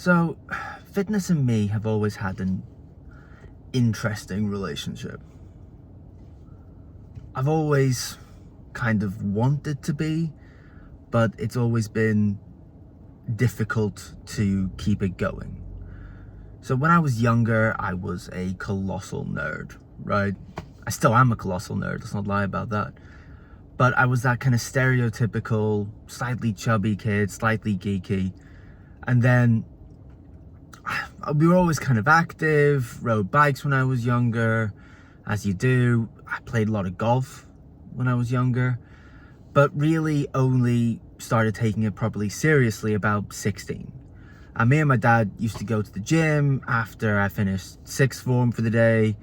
So, fitness and me have always had an interesting relationship. I've always kind of wanted to be, but it's always been difficult to keep it going. So when I was younger, I was a colossal nerd, right? I still am a colossal nerd, let's not lie about that. But I was that kind of stereotypical, slightly chubby kid, slightly geeky. And then we were always kind of active, rode bikes when I was younger, as you do. I played a lot of golf when I was younger, but really only started taking it properly seriously about 16. And me and my dad used to go to the gym after I finished sixth form for the day.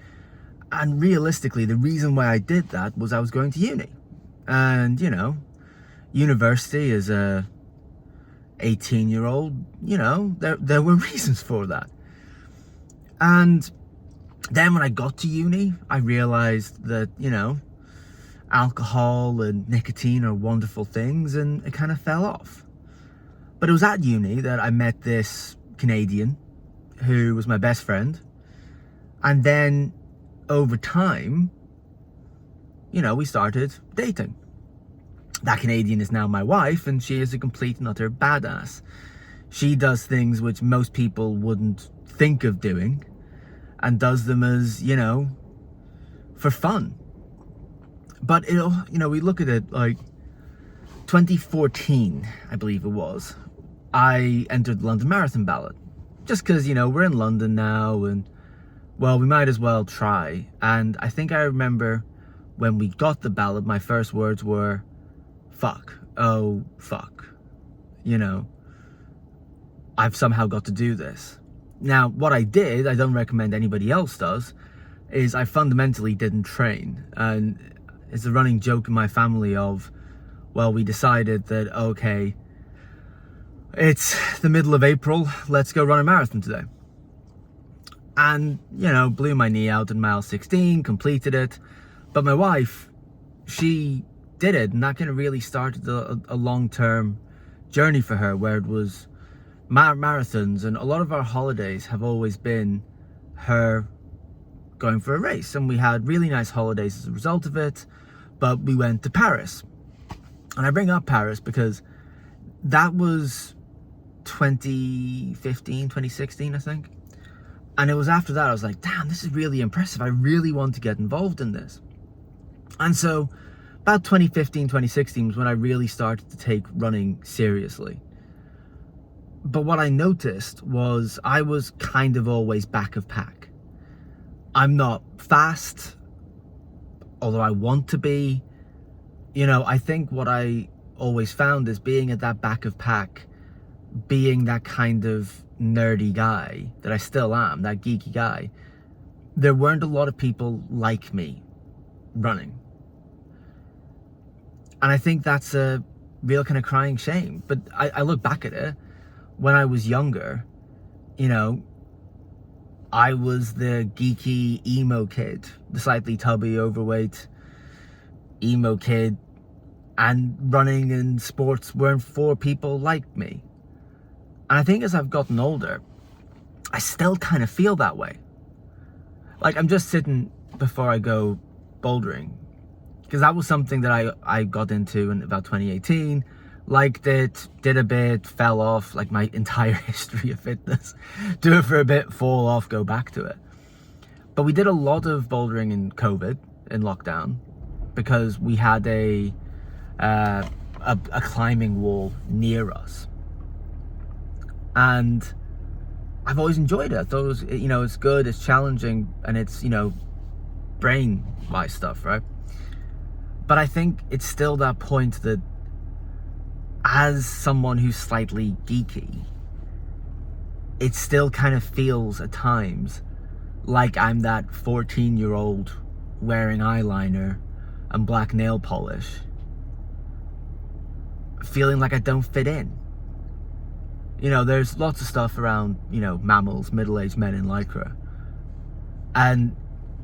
And realistically, the reason why I did that was I was going to uni. And, you know, university as a 18-year-old, you know, there were reasons for that. And then when I got to uni, I realized that, you know, alcohol and nicotine are wonderful things, and it kind of fell off. But it was at uni that I met this Canadian who was my best friend. And then over time, you know, we started dating. That Canadian is now my wife, and she is a complete and utter badass. She does things which most people wouldn't think of doing, and does them as, you know, for fun. But it'll, you know, we look at it like 2014, I believe it was, I entered the London Marathon ballot. Just because, you know, we're in London now, and, well, we might as well try. And I think I remember when we got the ballot, my first words were, fuck. Oh, fuck. You know, I've somehow got to do this. Now, what I did, I don't recommend anybody else does, is I fundamentally didn't train. And it's a running joke in my family of, well, we decided that, okay, it's the middle of April, let's go run a marathon today. And, you know, blew my knee out in mile 16, completed it. But my wife, she did it, and that kind of really started a long-term journey for her, where it was marathons, and a lot of our holidays have always been her going for a race. And we had really nice holidays as a result of it, but we went to Paris. And I bring up Paris because that was 2015, 2016, I think. And it was after that I was like, damn, this is really impressive. I really want to get involved in this. And so about 2015, 2016 was when I really started to take running seriously. But what I noticed was I was kind of always back of pack. I'm not fast, although I want to be. You know, I think what I always found is being at that back of pack, being that kind of nerdy guy that I still am, that geeky guy, there weren't a lot of people like me running. And I think that's a real kind of crying shame. But I look back at it, when I was younger, you know, I was the geeky emo kid, the slightly tubby, overweight emo kid, and running and sports weren't for people like me. And I think as I've gotten older, I still kind of feel that way. Like, I'm just sitting before I go bouldering, because that was something that I got into in about 2018, liked it, did a bit, fell off, like my entire history of fitness. Do it for a bit, fall off, go back to it. But we did a lot of bouldering in COVID, in lockdown, because we had a climbing wall near us. And I've always enjoyed it. I thought it was, you know, it's good, it's challenging, and it's, you know, brain-wise stuff, right? But I think it's still that point that as someone who's slightly geeky, it still kind of feels at times like I'm that 14-year-old wearing eyeliner and black nail polish, feeling like I don't fit in. You know, there's lots of stuff around, you know, mammals, middle-aged men in Lycra. And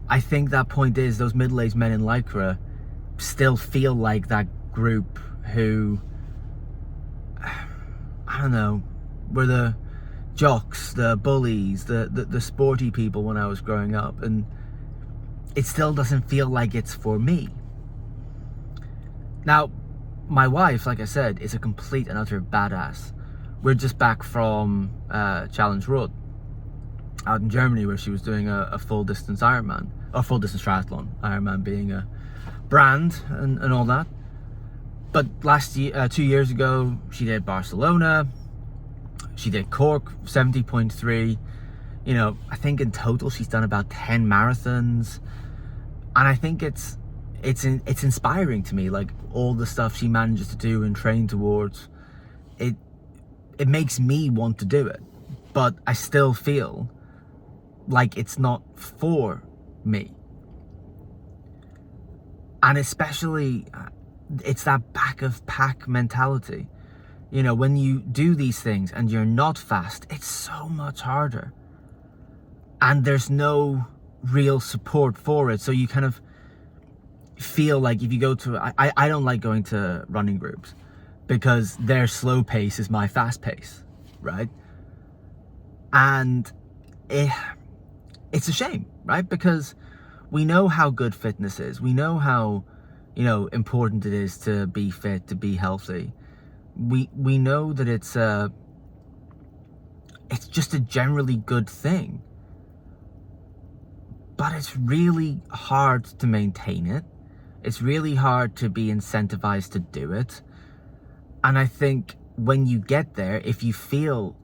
I think that point is those middle-aged men in Lycra still feel like that group who, I don't know, were the jocks, the bullies, the sporty people when I was growing up, and it still doesn't feel like it's for me. Now, my wife, like I said, is a complete and utter badass. We're just back from Challenge Road out in Germany, where she was doing a full distance Ironman, or full distance triathlon, Ironman being a brand and all that. But last year, 2 years ago, she did Barcelona, she did Cork, 70.3. You know, I think in total she's done about 10 marathons, and I think it's inspiring to me, like all the stuff she manages to do and train towards. It makes me want to do it, but I still feel like it's not for me. And especially, it's that back of pack mentality. You know, when you do these things and you're not fast, it's so much harder. And there's no real support for it. So you kind of feel like if you go to, I don't like going to running groups because their slow pace is my fast pace, right? And it's a shame, right? Because we know how good fitness is. We know how, you know, important it is to be fit, to be healthy. We know that it's just a generally good thing. But it's really hard to maintain it. It's really hard to be incentivized to do it. And I think when you get there, if you feel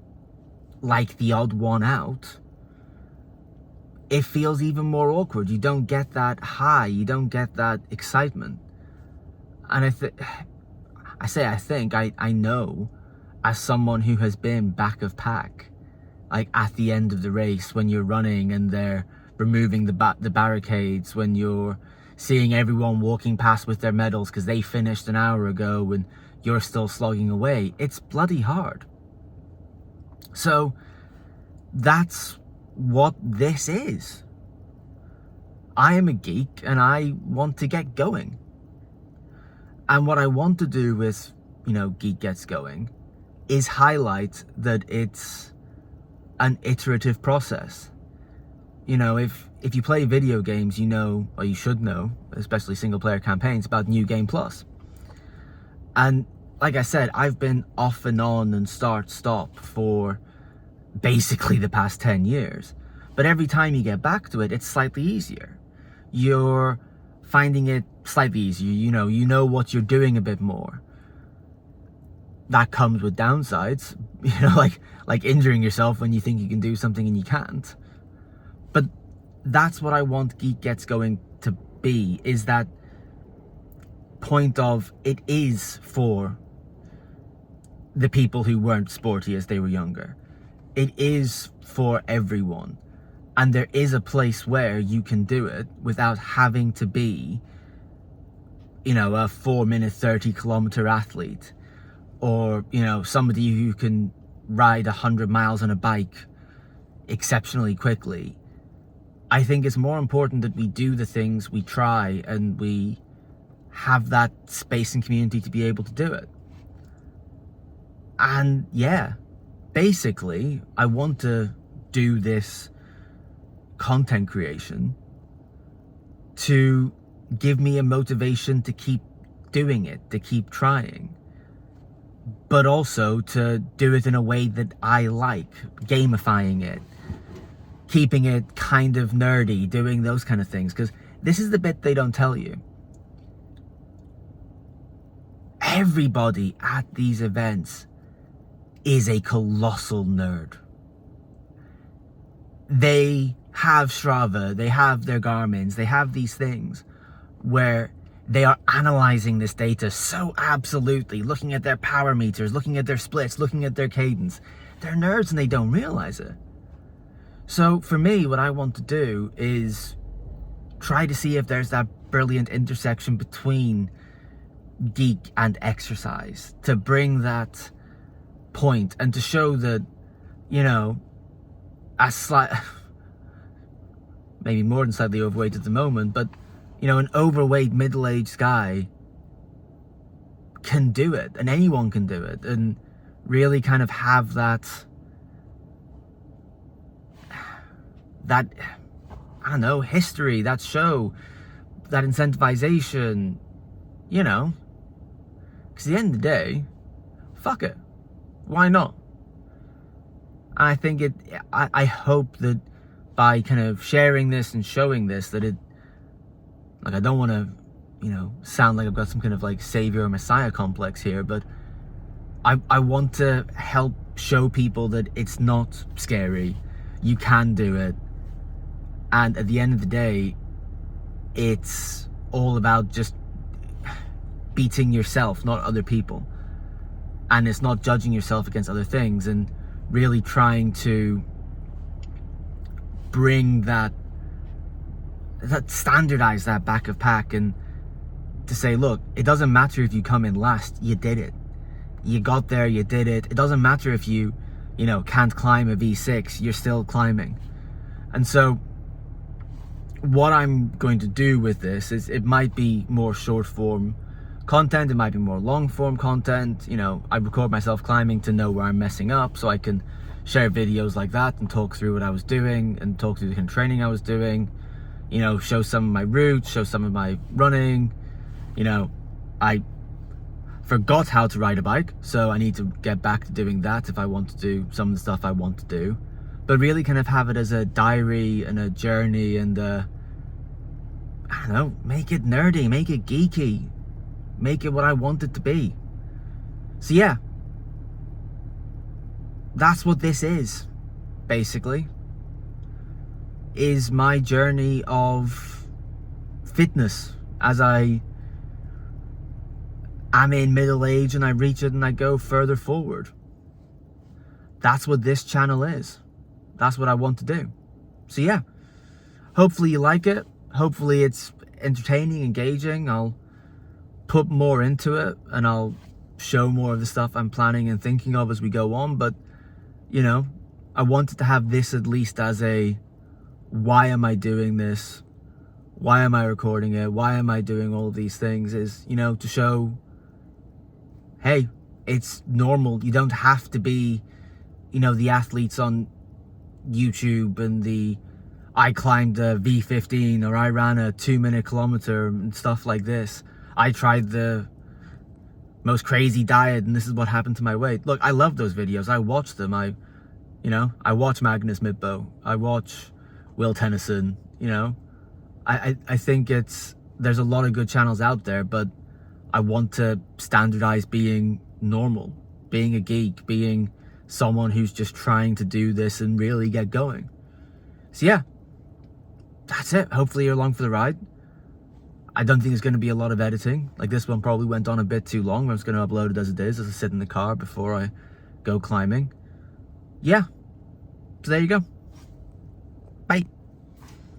like the odd one out, it feels even more awkward. You don't get that high. You don't get that excitement. And I know, as someone who has been back of pack, like at the end of the race when you're running and they're removing the barricades, when you're seeing everyone walking past with their medals because they finished an hour ago and you're still slogging away, it's bloody hard. So that's what this is. I am a geek and I want to get going. And what I want to do with, you know, Geek Gets Going is highlight that it's an iterative process. You know, if you play video games, you know, or you should know, especially single player campaigns, about New Game Plus. And like I said, I've been off and on and stop for basically the past 10 years. But every time you get back to it, it's slightly easier. You're finding it slightly easier. You know what you're doing a bit more. That comes with downsides, you know, like injuring yourself when you think you can do something and you can't. But that's what I want Geek Gets Going to be, is that point of it is for the people who weren't sporty as they were younger. It is for everyone. And there is a place where you can do it without having to be, you know, a 4-minute, 30-kilometer athlete, or, you know, somebody who can ride 100 miles on a bike exceptionally quickly. I think it's more important that we do the things, we try, and we have that space and community to be able to do it. And yeah, basically, I want to do this content creation to give me a motivation to keep doing it, to keep trying, but also to do it in a way that I like, gamifying it, keeping it kind of nerdy, doing those kind of things. Because this is the bit they don't tell you. Everybody at these events is a colossal nerd. They have Strava, they have their Garmins, they have these things where they are analyzing this data so absolutely, looking at their power meters, looking at their splits, looking at their cadence. They're nerds and they don't realize it. So for me, what I want to do is try to see if there's that brilliant intersection between geek and exercise, to bring that point and to show that, you know, a slight, maybe more than slightly overweight at the moment, but, you know, an overweight middle-aged guy can do it, and anyone can do it, and really kind of have that that, I don't know, history, that show, that incentivization, you know. Because at the end of the day, fuck it. Why not? I think I hope that by kind of sharing this and showing this, that it, like, I don't want to, you know, sound like I've got some kind of like savior or messiah complex here, but I want to help show people that it's not scary. You can do it. And at the end of the day, it's all about just beating yourself, not other people. And it's not judging yourself against other things, and really trying to bring that standardize that back of pack, and to say, look, it doesn't matter if you come in last, you did it. You got there, you did it. It doesn't matter if you know, can't climb a V6, you're still climbing. And so what I'm going to do with this is, it might be more short form content, it might be more long form content. You know, I record myself climbing to know where I'm messing up, so I can share videos like that and talk through what I was doing and talk through the kind of training I was doing, you know, show some of my routes, show some of my running. You know, I forgot how to ride a bike, so I need to get back to doing that if I want to do some of the stuff I want to do. But really kind of have it as a diary and a journey, and I don't know, make it nerdy, make it geeky, make it what I want it to be. So yeah, that's what this is, basically, is my journey of fitness as I am in middle age and I reach it and I go further forward. That's what this channel is. That's what I want to do. So yeah, hopefully you like it. Hopefully it's entertaining, engaging. I'll put more into it and I'll show more of the stuff I'm planning and thinking of as we go on. But, you know, I wanted to have this at least as a, why am I doing this? Why am I recording it? Why am I doing all of these things? Is, you know, to show, hey, it's normal. You don't have to be, you know, the athletes on YouTube and the, I climbed a V15 or I ran a 2-minute kilometer and stuff like this. I tried the most crazy diet and this is what happened to my weight. Look, I love those videos. I watch them. I watch Magnus Midbow. I watch Will Tennyson. You know, I think there's a lot of good channels out there, but I want to standardize being normal, being a geek, being someone who's just trying to do this and really get going. So yeah, that's it. Hopefully you're along for the ride. I don't think there's going to be a lot of editing. Like, this one probably went on a bit too long. I'm just going to upload it as it is, as I sit in the car before I go climbing. Yeah, so there you go.